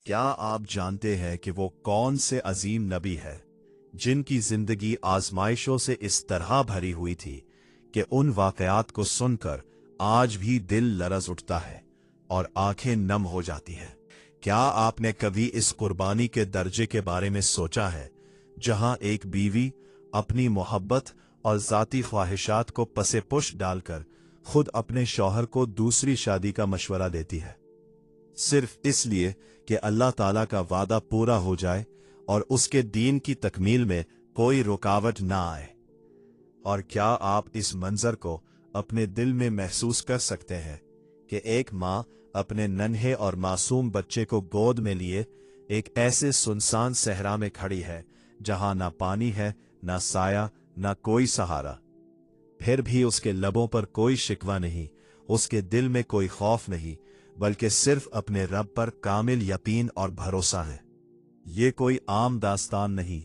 क्या आप जानते हैं कि वो कौन से अजीम नबी है जिनकी जिंदगी आजमाइशों से इस तरह भरी हुई थी कि उन वाकयात को सुनकर आज भी दिल लरज उठता है और आंखें नम हो जाती है। क्या आपने कभी इस कुर्बानी के दर्जे के बारे में सोचा है जहां एक बीवी अपनी मोहब्बत और जाती ख्वाहिशात को पसे पुश डालकर खुद अपने शौहर को दूसरी शादी का मशवरा देती है, सिर्फ इसलिए कि अल्लाह ताला का वादा पूरा हो जाए और उसके दीन की तकमील में कोई रुकावट ना आए। और क्या आप इस मंजर को अपने दिल में महसूस कर सकते हैं कि एक माँ अपने नन्हे और मासूम बच्चे को गोद में लिए एक ऐसे सुनसान सहरा में खड़ी है जहां ना पानी है, ना साया, ना कोई सहारा। फिर भी उसके लबों पर कोई शिकवा नहीं, उसके दिल में कोई खौफ नहीं, बल्कि सिर्फ अपने रब पर कामिल यकीन और भरोसा है। ये कोई आम दास्तान नहीं,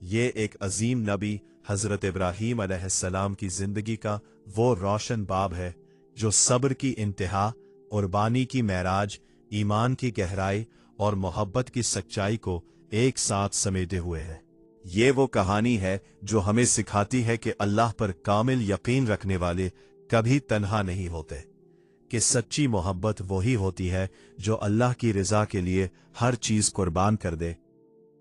ये एक अजीम नबी हजरत इब्राहीम अलैहिस्सलाम की जिंदगी का वो रोशन बाब है जो सब्र की इंतहा, कुर्बानी की महराज, ईमान की गहराई और मोहब्बत की सच्चाई को एक साथ समेटे हुए है। ये वो कहानी है जो हमें सिखाती है कि अल्लाह पर कामिल यकीन रखने वाले कभी तन्हा नहीं होते, कि सच्ची मोहब्बत वही होती है जो अल्लाह की रज़ा के लिए हर चीज कुर्बान कर दे,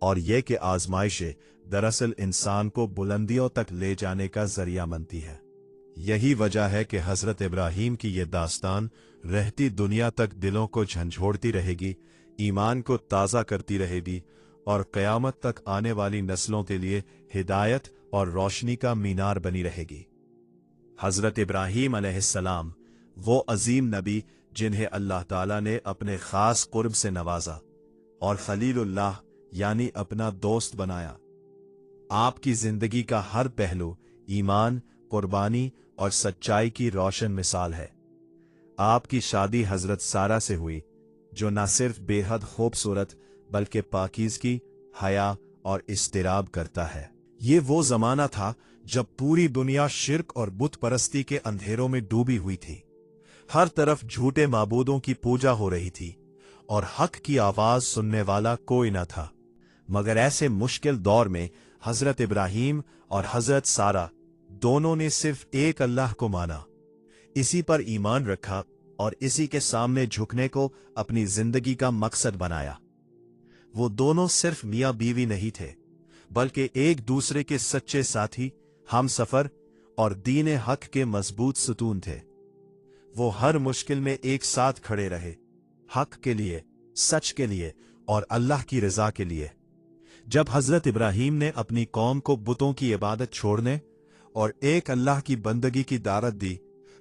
और यह कि आजमाइशें दरअसल इंसान को बुलंदियों तक ले जाने का जरिया बनती है। यही वजह है कि हजरत इब्राहीम की यह दास्तान रहती दुनिया तक दिलों को झंझोड़ती रहेगी, ईमान को ताज़ा करती रहेगी और क़यामत तक आने वाली नस्लों के लिए हिदायत और रोशनी का मीनार बनी रहेगी। हजरत इब्राहीम अलैहिस्सलाम वो अजीम नबी जिन्हें अल्लाह ताला ने अपने खास कुर्ब से नवाजा और खलीलुल्लाह यानी अपना दोस्त बनाया। आपकी जिंदगी का हर पहलू ईमान, कुर्बानी और सच्चाई की रोशन मिसाल है। आपकी शादी हजरत सारा से हुई जो न सिर्फ बेहद खूबसूरत बल्कि पाकीज़गी, हया और इस्तिराब करता है। ये वो जमाना था जब पूरी दुनिया शिर्क और बुत परस्ती के अंधेरों में डूबी हुई थी। हर तरफ झूठे माबूदों की पूजा हो रही थी और हक की आवाज सुनने वाला कोई न था। मगर ऐसे मुश्किल दौर में हजरत इब्राहीम और हजरत सारा दोनों ने सिर्फ एक अल्लाह को माना, इसी पर ईमान रखा और इसी के सामने झुकने को अपनी जिंदगी का मकसद बनाया। वो दोनों सिर्फ मियां बीवी नहीं थे, बल्कि एक दूसरे के सच्चे साथी, हमसफर और दीन हक के मजबूत सुतून थे। वो हर मुश्किल में एक साथ खड़े रहे, हक के लिए, सच के लिए और अल्लाह की रजा के लिए। जब हजरत इब्राहीम ने अपनी कौम को बुतों की इबादत छोड़ने और एक अल्लाह की बंदगी की दावत दी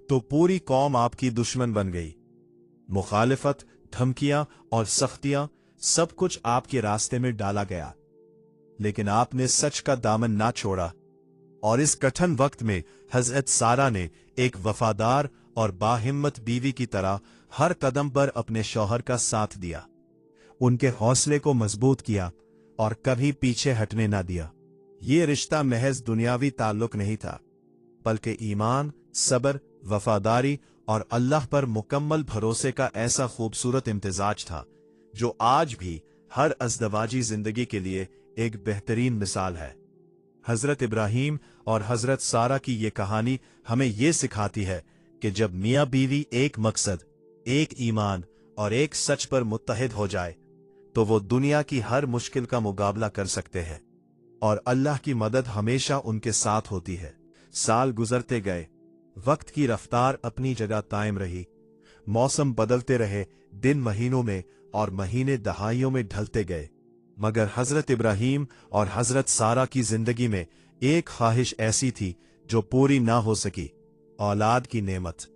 तो पूरी कौम आपकी दुश्मन बन गई। मुखालिफत, धमकियां और सख्तियां सब कुछ आपके रास्ते में डाला गया, लेकिन आपने सच का दामन ना छोड़ा और इस कठिन वक्त में हजरत सारा ने एक वफादार और बाहिम्मत बीवी की तरह हर कदम पर अपने शौहर का साथ दिया, उनके हौसले को मजबूत किया और कभी पीछे हटने ना दिया। ये रिश्ता महज दुनियावी ताल्लुक नहीं था, बल्कि ईमान, सब्र, वफादारी और अल्लाह पर मुकम्मल भरोसे का ऐसा खूबसूरत इम्तिजाज था जो आज भी हर अज़दवाजी जिंदगी के लिए एक बेहतरीन मिसाल है। हजरत इब्राहीम और हजरत सारा की ये कहानी हमें ये सिखाती है कि जब मियां बीवी एक मकसद, एक ईमान और एक सच पर मुत्तहिद हो जाए तो वो दुनिया की हर मुश्किल का मुकाबला कर सकते हैं और अल्लाह की मदद हमेशा उनके साथ होती है। साल गुजरते गए, वक्त की रफ्तार अपनी जगह कायम रही, मौसम बदलते रहे, दिन महीनों में और महीने दहाइयों में ढलते गए, मगर हजरत इब्राहीम और हजरत सारा की जिंदगी में एक ख्वाहिश ऐसी थी जो पूरी ना हो सकी, औलाद की नेमत।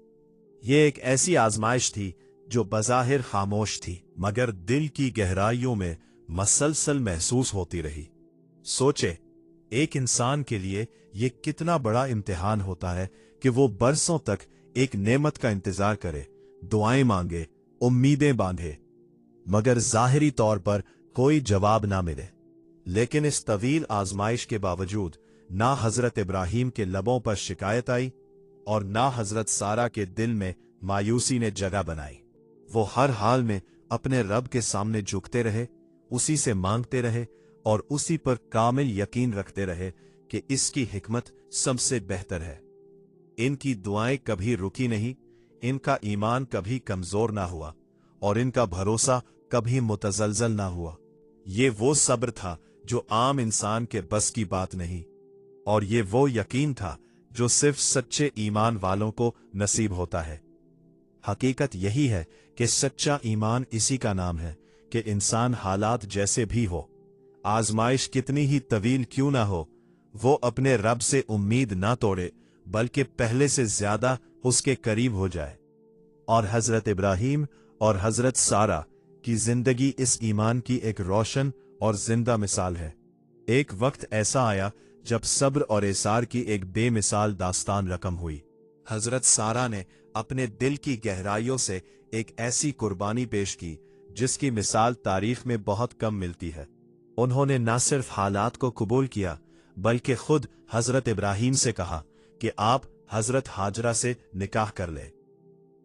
ये एक ऐसी आजमाइश थी जो बज़ाहिर खामोश थी, मगर दिल की गहराइयों में मसलसल महसूस होती रही। सोचे, एक इंसान के लिए ये कितना बड़ा इम्तिहान होता है कि वो बरसों तक एक नेमत का इंतजार करे, दुआएं मांगे, उम्मीदें बांधे, मगर जाहिरी तौर पर कोई जवाब ना मिले। लेकिन इस तवील आजमाइश के बावजूद ना हजरत इब्राहीम के लबों पर शिकायत आई और ना हजरत सारा के दिल में मायूसी ने जगह बनाई। वो हर हाल में अपने रब के सामने झुकते रहे, उसी से मांगते रहे और उसी पर कामिल यकीन रखते रहे कि इसकी हिकमत सबसे बेहतर है। इनकी दुआएं कभी रुकी नहीं, इनका ईमान कभी कमजोर ना हुआ और इनका भरोसा कभी मुतजलजल ना हुआ। ये वो सब्र था जो आम इंसान के बस की बात नहीं, और ये वो यकीन था जो सिर्फ सच्चे ईमान वालों को नसीब होता है। हकीकत यही है कि सच्चा ईमान इसी का नाम है कि इंसान हालात जैसे भी हो, आजमाइश कितनी ही तवील क्यों ना हो, वो अपने रब से उम्मीद ना तोड़े बल्कि पहले से ज्यादा उसके करीब हो जाए। और हजरत इब्राहीम और हजरत सारा की जिंदगी इस ईमान की एक रोशन और जिंदा मिसाल है। एक वक्त ऐसा आया जब सब्र और इसार की एक बेमिसाल दास्तान रकम हुई। हजरत सारा ने अपने दिल की गहराइयों से एक ऐसी कुर्बानी पेश की जिसकी मिसाल तारीख में बहुत कम मिलती है। उन्होंने न सिर्फ हालात को कबूल किया बल्कि खुद हजरत इब्राहीम से कहा कि आप हजरत हाजरा से निकाह कर ले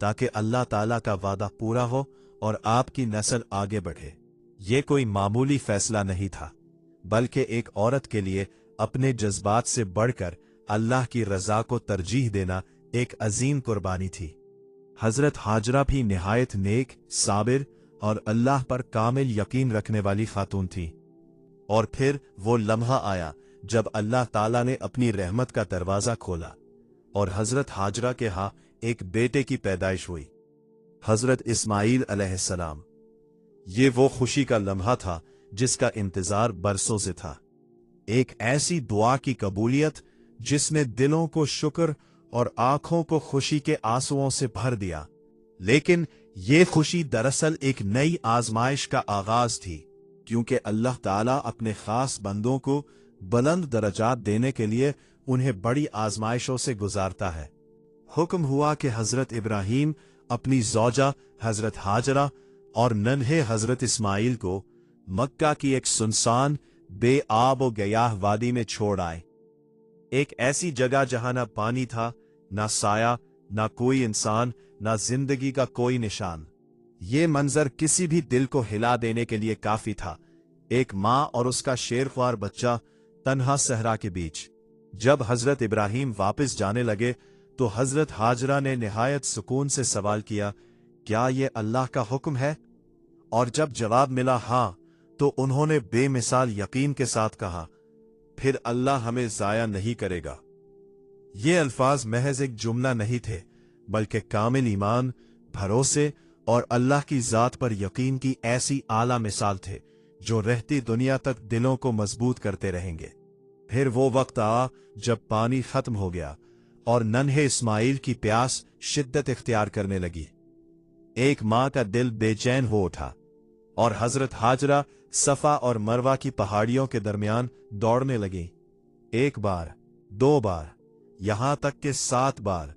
ताकि अल्लाह ताला का वादा पूरा हो और आपकी नस्ल आगे बढ़े। ये कोई मामूली फैसला नहीं था, बल्कि एक औरत के लिए अपने जज्बात से बढ़कर अल्लाह की रजा को तरजीह देना एक अजीम कुर्बानी थी। हजरत हाजरा भी निहायत नेक, साबिर और अल्लाह पर कामिल यकीन रखने वाली खातून थी। और फिर वो लम्हा आया जब अल्लाह ताला ने अपनी रहमत का दरवाजा खोला और हजरत हाजरा के यहाँ एक बेटे की पैदाइश हुई, हजरत इस्माइल अलैहिस्सलाम। ये वो खुशी का लम्हा था जिसका इंतजार बरसों से था। एक ऐसी दुआ की कबूलियत जिसने दिलों को शुक्र और आंखों को खुशी के आंसुओं से भर दिया। लेकिन ये खुशी दरअसल एक नई आजमाइश का आगाज थी, क्योंकि अल्लाह ताला अपने खास बंदों को बुलंद दर्जात देने के लिए उन्हें बड़ी आजमाइशों से गुजारता है। हुक्म हुआ कि हजरत इब्राहीम अपनी जौजा हजरत हाजरा और नन्हे हजरत इस्माइल को मक्का की एक सुनसान बेआब व गयाह वादी में छोड़ आए। एक ऐसी जगह जहां ना पानी था, ना साया, ना कोई इंसान, ना जिंदगी का कोई निशान। ये मंजर किसी भी दिल को हिला देने के लिए काफी था। एक माँ और उसका शेरख्वार बच्चा तन्हा सहरा के बीच। जब हजरत इब्राहीम वापस जाने लगे तो हजरत हाजरा ने निहायत सुकून से सवाल किया, क्या ये अल्लाह का हुक्म है? और जब जवाब मिला हाँ, तो उन्होंने बेमिसाल यकीन के साथ कहा, फिर अल्लाह हमें जाया नहीं करेगा। ये अल्फाज महज एक जुमला नहीं थे, बल्कि कामिल ईमान, भरोसे और अल्लाह की जात पर यकीन की ऐसी आला मिसाल थे जो रहती दुनिया तक दिलों को मजबूत करते रहेंगे। फिर वो वक्त आ जब पानी खत्म हो गया और नन्हे इस्माइल की प्यास शिद्दत इख्तियार करने लगी। एक माँ का दिल बेचैन हो उठा और हजरत हाजरा सफा और मरवा की पहाड़ियों के दरमियान दौड़ने लगी। एक बार, दो बार, यहां तक कि 7 बार।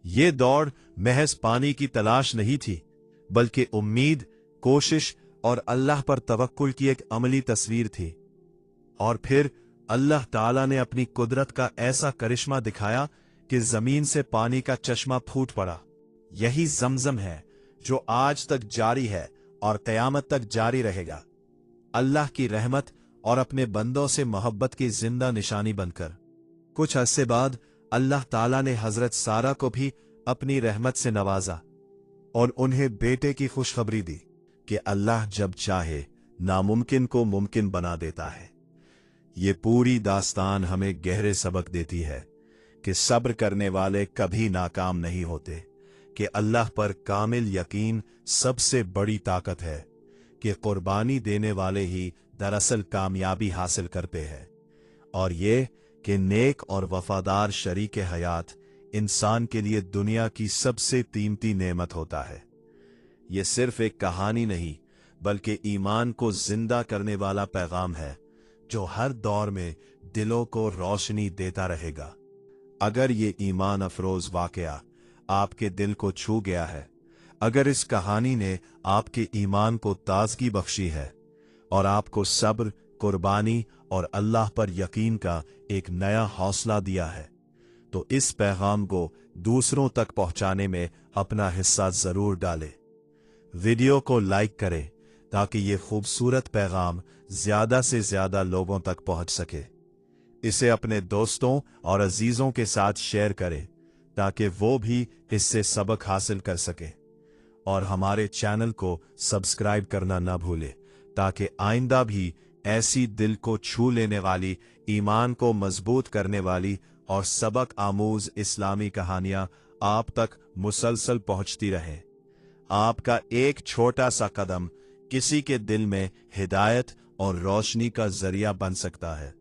ये दौड़ महज पानी की तलाश नहीं थी, बल्कि उम्मीद, कोशिश और अल्लाह पर तवक्कुल की एक अमली तस्वीर थी। और फिर अल्लाह ताला ने अपनी कुदरत का ऐसा करिश्मा दिखाया कि जमीन से पानी का चश्मा फूट पड़ा। यही जमजम है जो आज तक जारी है और कयामत तक जारी रहेगा, अल्लाह की रहमत और अपने बंदों से मोहब्बत की जिंदा निशानी बनकर। कुछ अरसे बाद अल्लाह ताला ने हजरत सारा को भी अपनी रहमत से नवाजा और उन्हें बेटे की खुशखबरी दी कि अल्लाह जब चाहे नामुमकिन को मुमकिन बना देता है। ये पूरी दास्तान हमें गहरे सबक देती है कि सब्र करने वाले कभी नाकाम नहीं होते, कि अल्लाह पर कामिल यकीन सबसे बड़ी ताकत है, कि कुर्बानी देने वाले ही दरअसल कामयाबी हासिल करते हैं, और ये कि नेक और वफादार शरीक हयात इंसान के लिए दुनिया की सबसे कीमती नेमत होता है। ये सिर्फ एक कहानी नहीं, बल्कि ईमान को जिंदा करने वाला पैगाम है जो हर दौर में दिलों को रोशनी देता रहेगा। अगर ये ईमान अफरोज वाकया आपके दिल को छू गया है, अगर इस कहानी ने आपके ईमान को ताजगी बख्शी है और आपको सब्र, कुर्बानी और अल्लाह पर यकीन का एक नया हौसला दिया है, तो इस पैगाम को दूसरों तक पहुंचाने में अपना हिस्सा जरूर डालें। वीडियो को लाइक करें ताकि ये खूबसूरत पैगाम ज्यादा से ज्यादा लोगों तक पहुंच सके। इसे अपने दोस्तों और अजीजों के साथ शेयर करें ताकि वो भी इससे सबक हासिल कर सके। और हमारे चैनल को सब्सक्राइब करना न भूलें ताकि आइंदा भी ऐसी दिल को छू लेने वाली, ईमान को मजबूत करने वाली और सबक आमूज इस्लामी कहानियां आप तक मुसलसल पहुंचती रहें। आपका एक छोटा सा कदम किसी के दिल में हिदायत और रोशनी का जरिया बन सकता है।